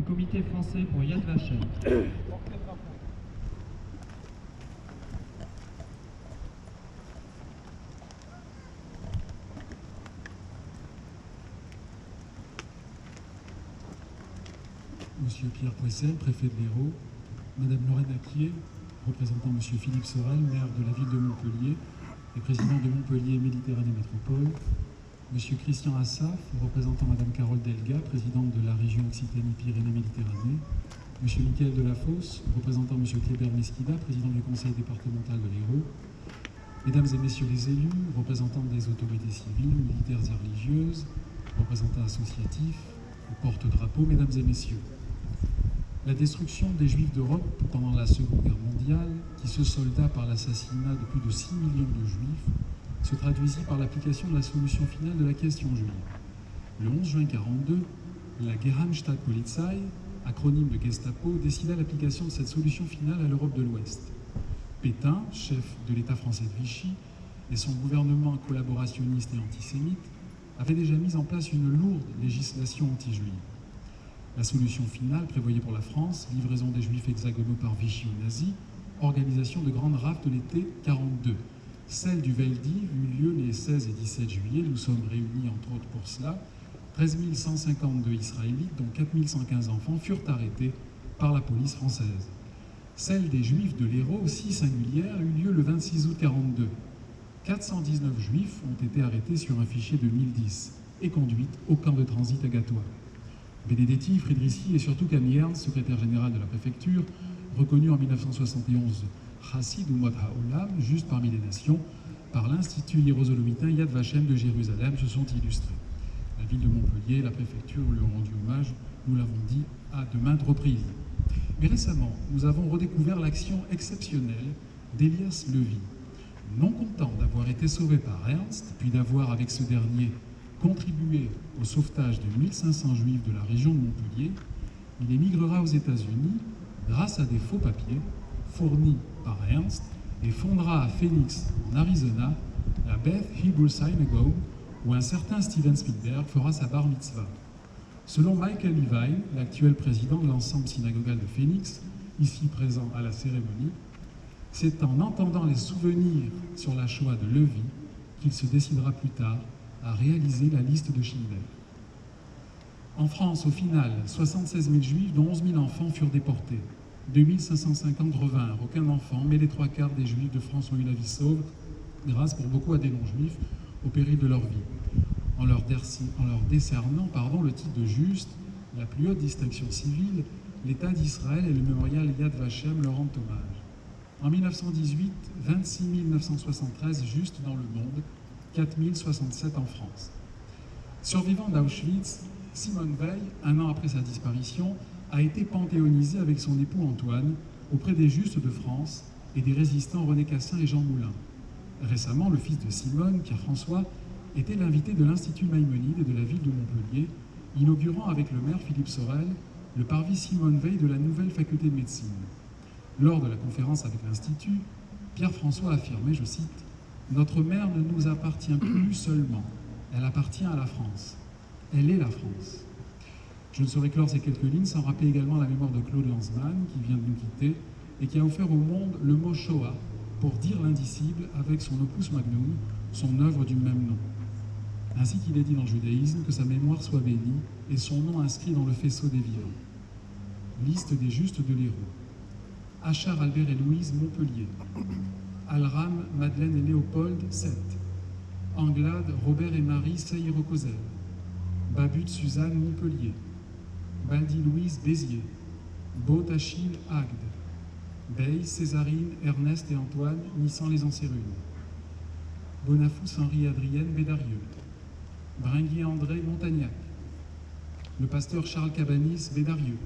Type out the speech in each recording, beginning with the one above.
Comité français pour Yad Vashem. Monsieur Pierre Poissel, préfet de l'Hérault, Madame Lorraine Acquier, représentant Monsieur Philippe Sorel, maire de la ville de Montpellier et président de Montpellier Méditerranée Métropole, Monsieur Christian Assaf, représentant Madame Carole Delga, présidente de la région Occitanie-Pyrénées-Méditerranée, Monsieur Michael Delafosse, représentant Monsieur Kléber Mesquida, président du conseil départemental de l'Hérault, Mesdames et Messieurs les élus, représentants des autorités civiles, militaires et religieuses, représentants associatifs, porte-drapeau, Mesdames et Messieurs. La destruction des Juifs d'Europe pendant la Seconde Guerre mondiale, qui se solda par l'assassinat de plus de 6 millions de Juifs, se traduisit par l'application de la solution finale de la question juive. Le 11 juin 1942, la Geheimstaatspolizei, acronyme de Gestapo, décida l'application de cette solution finale à l'Europe de l'Ouest. Pétain, chef de l'État français de Vichy, et son gouvernement collaborationniste et antisémite avaient déjà mis en place une lourde législation anti-juive. La solution finale prévoyait pour la France livraison des Juifs hexagonaux par Vichy aux nazis, organisation de grandes rafles de l'été 1942. Celle du Veldiv eut lieu les 16 et 17 juillet. Nous sommes réunis entre autres pour cela. 13 152 Israélites, dont 4 115 enfants, furent arrêtés par la police française. Celle des Juifs de l'Hérault, aussi singulière, eut lieu le 26 août 1942. 419 Juifs ont été arrêtés sur un fichier de 1010 et conduits au camp de transit à Gatois. Benedetti, Friedrichi et surtout Camille Ernst, secrétaire général de la préfecture, reconnu en 1971 Chassid ou Mod HaOlam, juste parmi les nations, par l'Institut hiérosolomitain Yad Vashem de Jérusalem, se sont illustrés. La ville de Montpellier et la préfecture lui ont rendu hommage, nous l'avons dit, à de maintes reprises. Mais récemment, nous avons redécouvert l'action exceptionnelle d'Elias Levy. Non content d'avoir été sauvé par Ernst, puis d'avoir, avec ce dernier, contribué au sauvetage de 1500 Juifs de la région de Montpellier, il émigrera aux États-Unis grâce à des faux papiers fournis par Ernst et fondera à Phoenix, en Arizona, la Beth Hebrew Synagogue, où un certain Steven Spielberg fera sa bar mitzvah. Selon Michael Levine, l'actuel président de l'ensemble synagogal de Phoenix, ici présent à la cérémonie, c'est en entendant les souvenirs sur la Shoah de Levy qu'il se décidera plus tard à réaliser la liste de Schindler. En France, au final, 76 000 Juifs, dont 11 000 enfants, furent déportés. 2 550 revinrent. Aucun enfant, mais les 3/4 des Juifs de France ont eu la vie sauve, grâce pour beaucoup à des non-Juifs, au péril de leur vie. En leur décernant le titre de juste, la plus haute distinction civile, l'État d'Israël et le mémorial Yad Vashem leur rendent hommage. En 1918, 26 973 justes dans le monde, 4 067 en France. Survivant d'Auschwitz, Simone Veil, un an après sa disparition, a été panthéonisée avec son époux Antoine auprès des Justes de France et des résistants René Cassin et Jean Moulin. Récemment, le fils de Simone, Pierre-François, était l'invité de l'Institut Maïmonide et de la ville de Montpellier, inaugurant avec le maire Philippe Sorel le parvis Simone Veil de la nouvelle faculté de médecine. Lors de la conférence avec l'Institut, Pierre-François affirmait, je cite, « Notre mère ne nous appartient plus seulement, elle appartient à la France. Elle est la France. » Je ne saurais clore ces quelques lignes sans rappeler également la mémoire de Claude Lanzmann, qui vient de nous quitter, et qui a offert au monde le mot Shoah pour dire l'indicible avec son opus magnum, son œuvre du même nom. Ainsi qu'il est dit dans le judaïsme, que sa mémoire soit bénie et son nom inscrit dans le faisceau des vivants. Liste des justes de l'Hérault. Achar, Albert et Louise, Montpellier. Alram, Madeleine et Léopold, 7. Anglade, Robert et Marie, Seir-Okozel. Babut, Suzanne, Montpellier. Baldi, Louise, Béziers. Baud, Achille, Agde. Bey, Césarine, Ernest et Antoine, Nissan-les-Ansérunes. Bonafous, Henri et Adrienne, Bédarieux. Bringuier, André, Montagnac. Le pasteur Charles Cabanis, Bédarieux.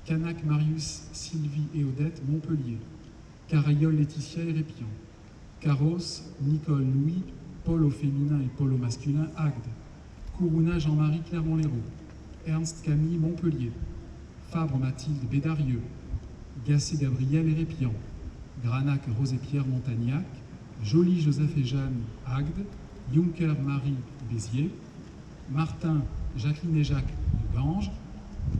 Canac, Marius, Sylvie et Odette, Montpellier. Carayol, Laetitia et Répian. Carros, Nicole, Louis, Paul au féminin et Paul au masculin, Agde. Kourouna, Jean-Marie, Clermont-Lérault. Ernst, Camille, Montpellier. Fabre, Mathilde, Bédarieux. Gassé, Gabriel et Répian. Granac, Rose et Pierre, Montagnac. Joly, Joseph et Jeanne, Agde. Juncker, Marie, Béziers. Martin, Jacqueline et Jacques, de Ganges.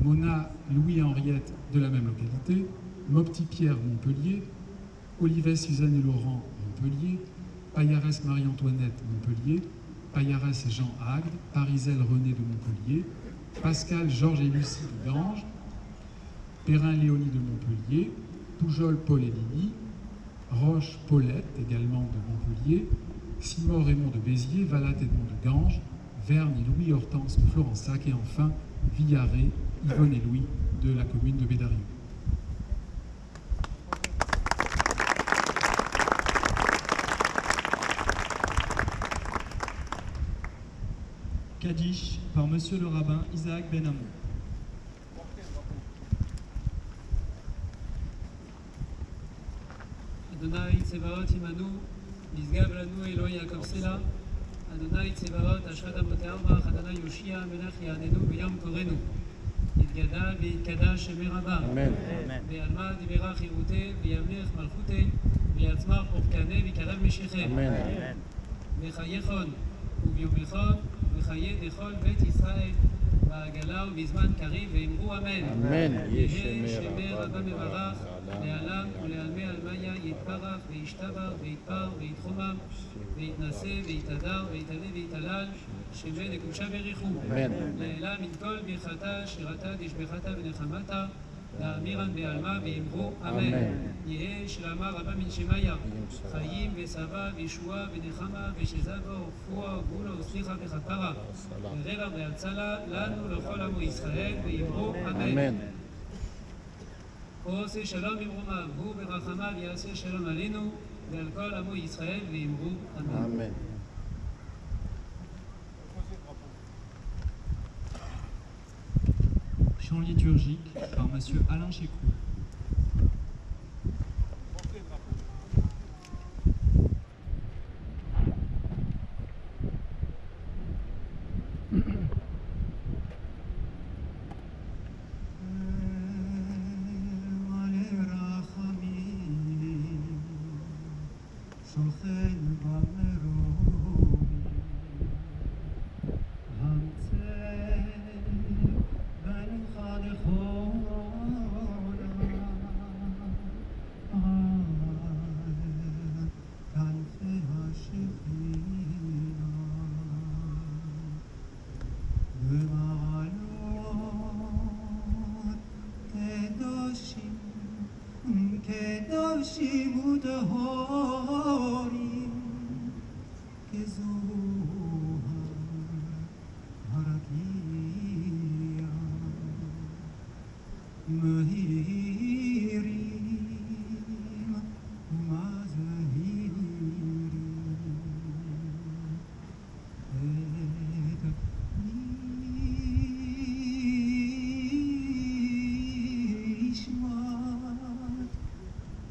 Mona Louis-Henriette de la même localité, Mopti Pierre Montpellier, Olivet Suzanne et Laurent Montpellier, Payarès Marie-Antoinette Montpellier, Payarès Jean Agde, Parisel René de Montpellier, Pascal Georges et Lucie de Ganges, Perrin Léonie de Montpellier, Poujol Paul et Lily, Roche Paulette également de Montpellier, Simon Raymond de Béziers, Vallat Edmond de Ganges, Verne et Louis Hortense de Florensac et enfin Villaré, Yvonne et Louis de la commune de Bédarieux. Kaddish par Monsieur le rabbin Isaac Ben Amon. Adonai Tsevaot Imanu, Nizgab Lanu Eloi Yaakov Sela, Adonai Tsevaot Ashad Amote Arbach, Adonai Yoshia Melech Yadenu B'Yom Korenu, Yitgada V'Yitkada Shemei Rabba, V'Alma Diberach Yerute, V'Yamlech Malchute, V'Yatzmach Orkane V'Karav Mesheche, V'Chayechon, U'Vyomechon, V'Chaye Dechol Bet Yisrael, בעגלה ובזמן קריב ואמרו אמן. אמן. יהי שמי רבה מברך, לעלם ולעלמי עלמיה יתברך וישתבח ויתפר ויתחומם ויתנשא ויתהדר ויתעלה ויתהלל, שמי לקודשה בריחו. לעילה מן כל ברכתה שירתה דשבחתה ונחמתה, להאמירן בעלמה ואמרו אמן. יהי שלמה רבה מן שמיה, חיים וסבא וישועה ונחמה ושזבה ורפואה וגבולה וסליחה וכפרה, ורבע והצלה לנו לכל עמו ישראל ואמרו אמן. עושה שלום במרומיו, הוא ברחמיו יעשה שלום עלינו ועל כל עמו ישראל ואמרו אמן. Chant liturgique par Monsieur Alain Chécou.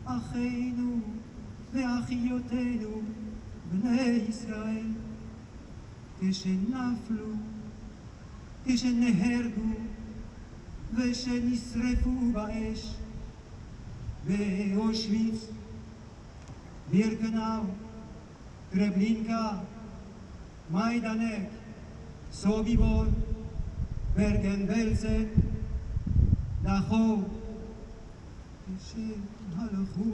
אחינו ואחיותינו בני ישראל, כשנפלו, כשנהרגו ושנשרפו באש באושוויץ, בירקנאו, טרבלינקה, מיידנק, סוביבור, ברגן-בלזן, דחו, שהלכו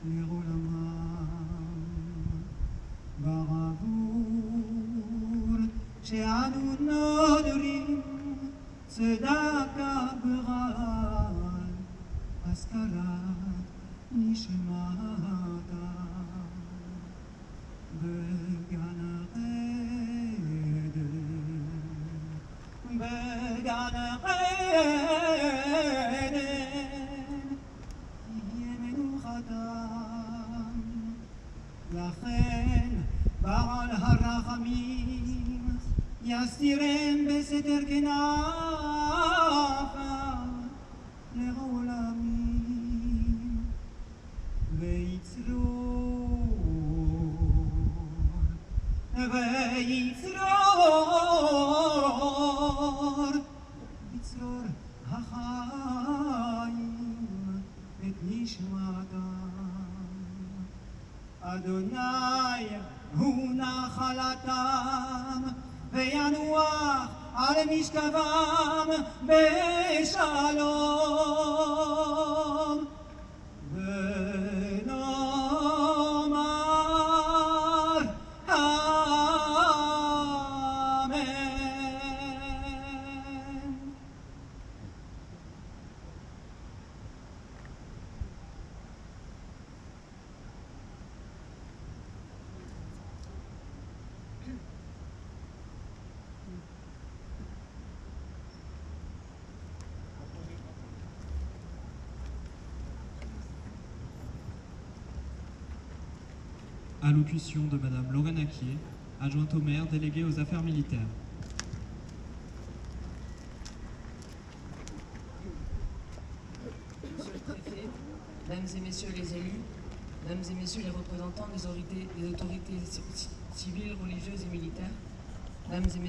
לעולמם ברבור שאנו נודרים צדקה ברעל השכלת נשמתה בגן עדן בגן עדן לכן בעל הרחמים יסתירם בסתר כנפיו לעולמים ויצרור בצרור החיים את נשמתם. אדוני הוא נחלתם וינוח על משכבם בשלום. ונאמר אמן. Allocution de Madame Lorraine Acquier, adjointe au maire, déléguée aux affaires militaires. Monsieur le préfet, mesdames et messieurs les élus, mesdames et messieurs les représentants des autorités civiles, religieuses et militaires, mesdames et messieurs